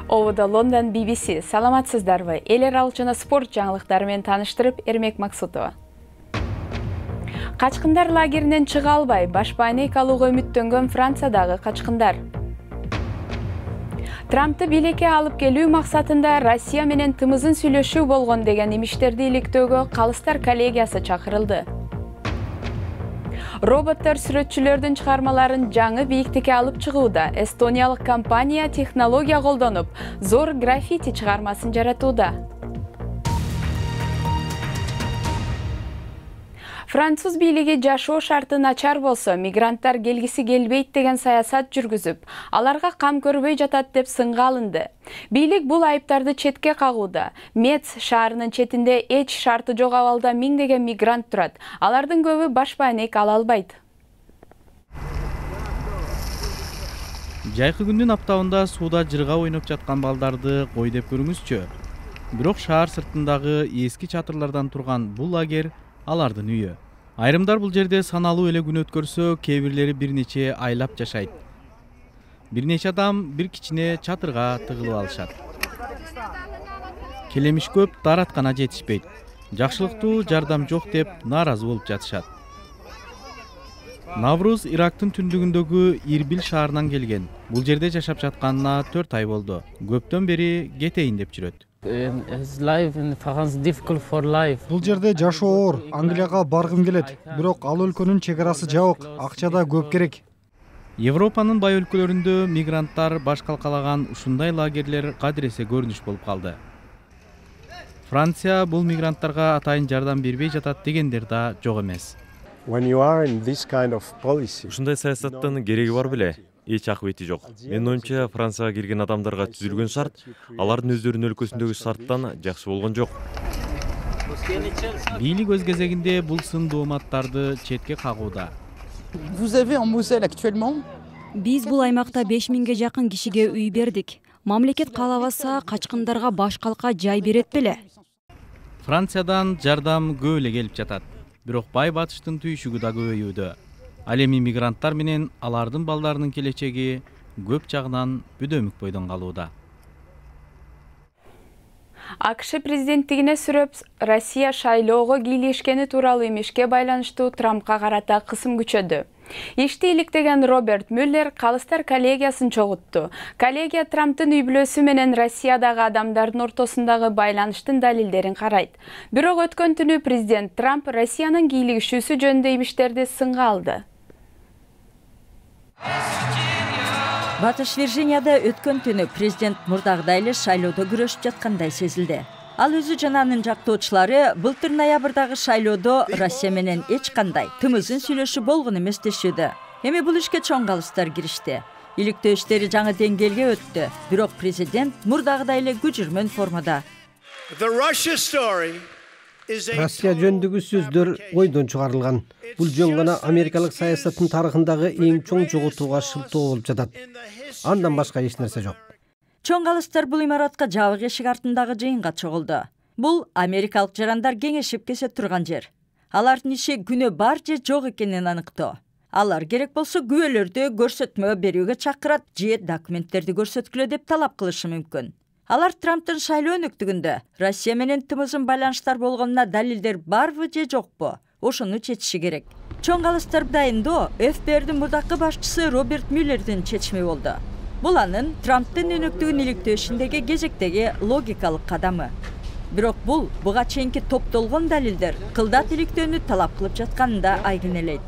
Овуда Лондон BBC. Саламатсыздарбы? Элер алчына спорт жаңылыктары менен таныштырып, Эрмек Максутова. Качкындар лагеринен чыга албай, башпайнек алууга үмүттөнгөн Франциядагы качкындар. Трампты билекке алып келүү максатында Россия менен тымызын сүйлөшүү болгон деген имиштерди иликтөөгө калыстар коллегиясы чакырылды. Роботтор сүрөтчүлөрдүн чыгармаларын жаңы бийиктикке алып чыгууда. Эстониялык компания технология колдонуп, зор граффити чыгармасын жаратууда. Француз бийлиги жашоо шарты начар болсо, мигранттар келгиси келбейт деген саясат жүргүзүп, аларга кам көрбөй жатат деп сынга алынды. Бийлик бул айыптарды четке кагууда. Мец шаарынын четинде эч шарты жок абалда миңдеген мигрант турат. Алардын көбү башпайнек ала албайт. Жайкы күндүн аптабында сууда жырга ойноп жаткан балдарды кой деп көрүңүзчү. Бирок шаар сыртындагы эски чатырлардан турган бул лагерь алардын үйү. Айрымдар бул жерде саналуу эле күн өткөрсө, кээ бирлери бир нече айлап жашайт. Бир нече адам бир кичине чатырга тыгылып алышат. Келемиш көп, тараткана жетишпейт. Жакшылыктуу жардам жок деп нааразы болуп жатышат. Навруз Ирактын түндүгүндөгү Ирбил шаарынан келген. Бул жерде жашап жатканына 4 ай болду. Көптөн бери кетейин деп жүрөт. Бул жерде жашоо оор, Англияга баргым келет. Бирок ал өлкөнүн чек арасы жабык, акча да көп керек. Европанын бай өлкөлөрүндө мигранттар баш калкалаган ушундай лагерлер кадыресе көрүнүш болуп калды. Франция бул мигранттарга атайын жардам бербей жатат дегендер да жок эмес. Ушундай саясаттын кереги бар беле? Эч акыбети жок. Менин оюмча, Францияга кирген адамдарга түзүлгөн шарт алардын өздөрүнүн өлкөсүндөгү шарттан жакшы болгон жок. Бийлик өз кезегинде бул сын дооматтарды четке кагууда. Биз бул аймакта 5000ге жакын кишиге үй бердик. Мамлекет каалабаса качкындарга баш калка жай берет беле. Франциядан жардам көп эле келип жатат. Бирок бай батыштын түйшүгү да көбөйүүдө. Ал эми мигранттар менен алардын балдарынын келечеги көп жагынан бүдөмүк бойдон калууда. АКШ президенттигине сүрөп Россия шайлоого кийлешкени тууралуу эмешке байланыштуу Трампка карата кысым күчөдү. Ишти иликтеген Роберт Мюллер калыстар коллегиясын чогутту. Коллегия Трамптын үй бүлөсү менен Россиядагы адамдардын ортосундагы байланыштын далилдерин карайт. Бирок өткөн түнү президент Трамп Россиянын кийлигишүүсү жөнүндө имиштерди сынга алды. Батыш Виржинияда өткөн түнү президент мурдагыдай эле шайлоодо күрөшүп жаткандай сезилди. Ал өзү жана анын жактоочулары былтыр ноябрдагы шайлоодо Россия менен эч кандай тымызын сүйлөшүү болгон эмес дешүүдө. Эми бул ишке чоң калыстар киришти. Иликтөө иштери жаңы деңгээлге өттү. Бирок президент мурдагыдай эле күжүрмөн формада. Россия жөнүндөгү сөздөр ойдон чыгарылган. Бул жөн гана америкалык саясаттын тарыхындагы эң чоң жоготууга шылтоо болуп жатат. Андан башка эч нерсе жок. Чоң калыстар бул имаратка жабык эшик артындагы жыйынга чогулду. Бул америкалык жарандар кеңешип кесе турган жер. Алардын иши күнөө бар же жок экенин аныктоо. Алар керек болсо күбөлөрдү көрсөтмө берүүгө чакырат же документтерди көрсөткүлө деп талап кылышы мүмкүн. Алар Трамптын шайлоо өнөктүгүндө Россия менен тымызын байланыштар болгонуна далилдер барбы же жокпу? Ошону чечиши керек. Чоң калыстар дайындоо ФБРдин мурдакы башчысы Роберт Мюллердин чечими болду. Бул анын Трамптын өнөктүгүн иликтөө ишиндеги кезектеги логикалык кадамы. Бирок бул буга чейинки топтолгон далилдер кылдат иликтөөнү талап кылып жатканын да айгинелейт.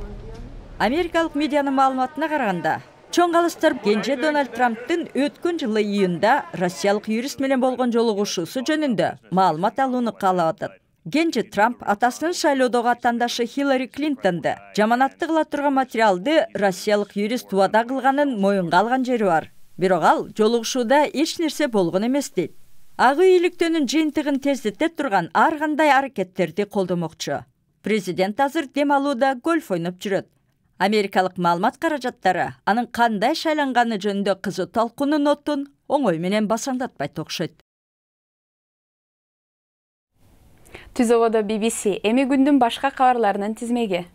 Америкалык медианын маалыматына караганда, чоң калыстар кенже Дональд Трамптын өткөн жылы июнда россиялык юрист менен болгон жолугушуусу жөнүндө маалымат алууну каалап атат. Кенже Трамп атасынын шайлоодогу атаандашы Хиллари Клинтонду жаманатты кыла турган материалды россиялык юрист убада кылганын моюнга алган жери бар. Бирок ал жолугушууда эч нерсе болгон эмес дейт. Ак үй иликтөөнүн жыйынтыгын тездете турган ар кандай аракеттерди колдомокчу. Президент азыр дем алууда гольф ойноп жүрөт. Америкалык маалымат каражаттары анын кандай шайланганы жөнүндө кызуу талкуунун отун оңой менен басаңдатпайт окшойт. Түзөводо BBC, эми күндүн башка кабарларынын тизмеги.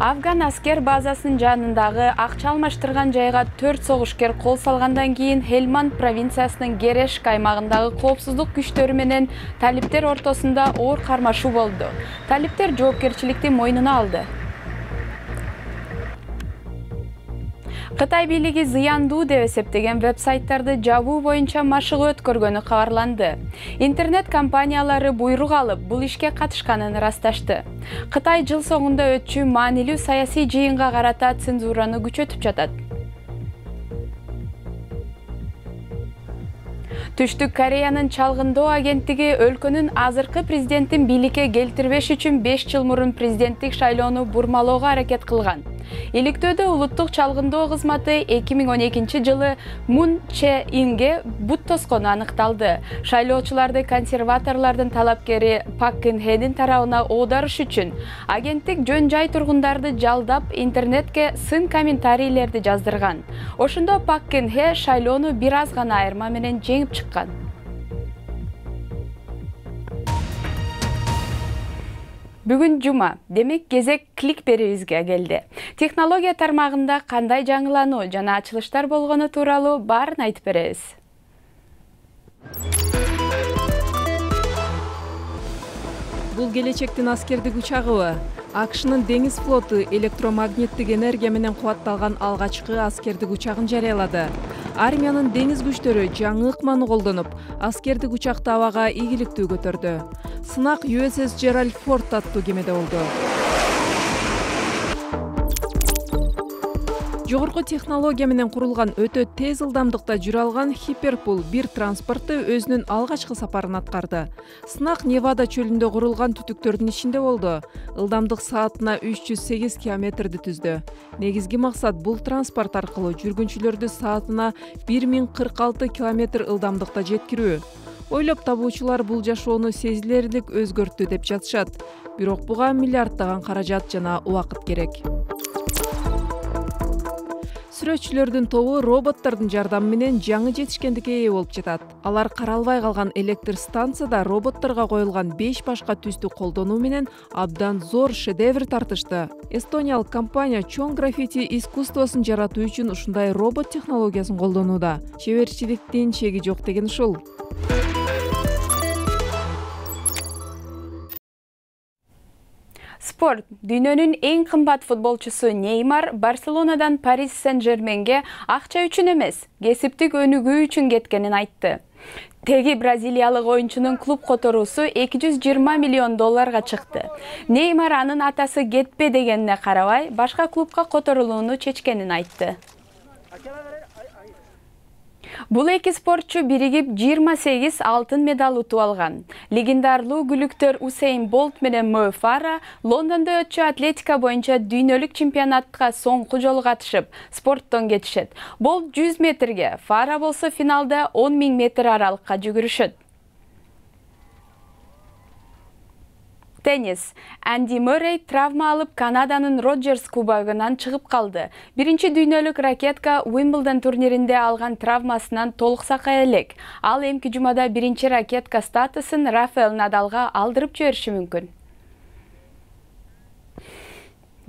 Афган аскер базасынын жанындагы акча алмаштырган жайга 4 согушкер кол салгандан кийин Хельманд провинциясынын Герешк аймагындагы коопсуздук күчтөрү менен талиптер ортосунда оор кармашуу болду. Талиптер жоопкерчиликти мойнуна алды. Кытай бийлиги зыяндуу деп эсептеген веб-сайттарды жабуу боюнча машыгуу өткөргөнү кабарланды. Интернет компаниялары буйрук алып, бул ишке катышканын ырасташты. Кытай жыл соңунда өтчү маанилүү саясий жыйынга карата цензураны күчөтүп жатат. Түштүк Кореянын чалгындоо агенттиги өлкөнүн азыркы президентин бийликке келтирбеш үчүн 5 жыл мурун президенттик шайлоону бурмалоого аракет кылган. Иликтөөдө улуттук чалгындоо кызматы 2012 жылы Мун Че Инге бут тоскону аныкталды. Шайлоочуларды консерваторлордун талапкери Пак Кын Хенин тарабына оодарыш үчүн агенттик жөн жай тургундарды жалдап интернетке сын комментарийлерди жаздырган. Ошондо Пак Кын Хе шайлоону бир аз гана айырма менен жеңип чыккан. Бүгүн жума, демек кезек клик берүүбүзгө келди. Технология тармагында кандай жаңылануу жана ачылыштар болгону тууралуу баарын айтып беребиз. Бул келечектин аскердик учагыбы? АКШнын деңиз флоту электромагниттик энергия менен кубатталган алгачкы аскердик учагын жарыялады. Армиянын деңиз күчтөрү жаңы ыкманы колдонуп, аскердик учакты абага ийгиликтүү көтөрдү. Сынак USS Gerald Ford аттуу кемеде болду. Жогорку технология менен курулган өтө тез ылдамдыкта жүрө алган Hyperpool бир транспортту өзүнүн алгачкы сапарын аткарды. Сынак Невада чөлүндө курулган түтүктөрдүн ичинде болду. Ылдамдык саатына 308 километрди түздү. Негизги максат бул транспорт аркылуу жүргүнчүлөрдү саатына 1046 километр ылдамдыкта жеткирүү. Ойлоп табуучулар бул жашоону сезилерлик өзгөрттү деп жатышат. Бирок буга миллиарддаган каражат жана убакыт керек. Сүрөтчүлөрдүн тобу роботтордун жардамы менен жаңы жетишкендикке ээ болуп жатат. Алар каралбай калган электр станцияда роботторго коюлган 5 башка түстү колдонуу менен абдан зор шедевр тартышты. Эстониялык компания чоң граффити искусствосун жаратуу үчүн ушундай робот технологиясын колдонууда. Чеберчиликтин чеги жок деген ушул. Спорт. Дүйнөнүн эң кымбат футболчусу Неймар Барселонадан Парис Сен-Жерменге акча үчүн эмес, кесиптик өнүгүү үчүн кеткенин айтты. Теги бразилиялык оюнчунун клуб которуусу 220 миллион долларга чыкты. Неймар анын атасы кетпе дегенине карабай, башка клубка которулууну чечкенин айтты. Бул эки спортчу биригип 28 алтын медаль утуп алган. Легендарлуу күлүктөр Усейн Болт менен Мо Фара Лондондо өтчү атлетика боюнча дүйнөлүк чемпионатка соңку жолу катышып, спорттон кетишет. Болт 100 метрге, Фара болсо финалда 10 000 метр аралыкка жүгүрүшөт. Теннис. Энди Муррей травма алып Канаданын Роджерс кубогунан чыгып калды. Биринчи дүйнөлүк ракетка Уимблдон турниринде алган травмасынан толук сакай элек. Ал эмки жумада биринчи ракетка статусун Рафаэль Надалга алдырып жибериши мүмкүн.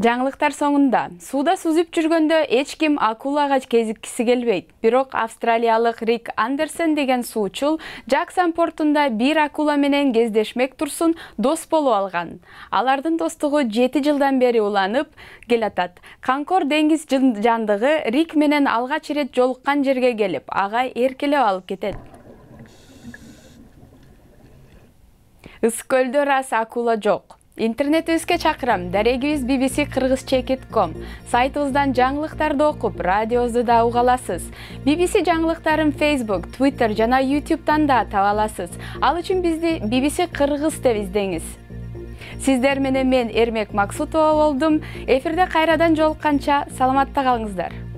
Жаңылыктар соңунда. Сууда сүзүп жүргөндө эч ким акулага кезиккиси келбейт. Бирок австралиялык Рик Андерсон деген суучул Жаксон портунда бир акула менен кездешмек турсун дос болуп алган. Алардын достугу 7 жылдан бери уланып келатат. Канкор деңиз жандыгы Рик менен алгач ирет жолуккан жерге келип, ага эркелеп алып кетет. Ысык-көлдө ырас акула жок. Интернетибизге чакырам. Дарегибиз bbc-kyrgyzcha.com. Сайтыбыздан жаңылыктарды окуп, радиобузду да уга аласыз. BBC жаңылыктарын Facebook, Twitter жана YouTube'дан да таба аласыз. Ал үчүн бизди BBC Кыргыз деп издеңиз. Сиздер менен мен Эрмек Максутова болдум. Эфирде кайрадан жолукканча саламатта калыңыздар.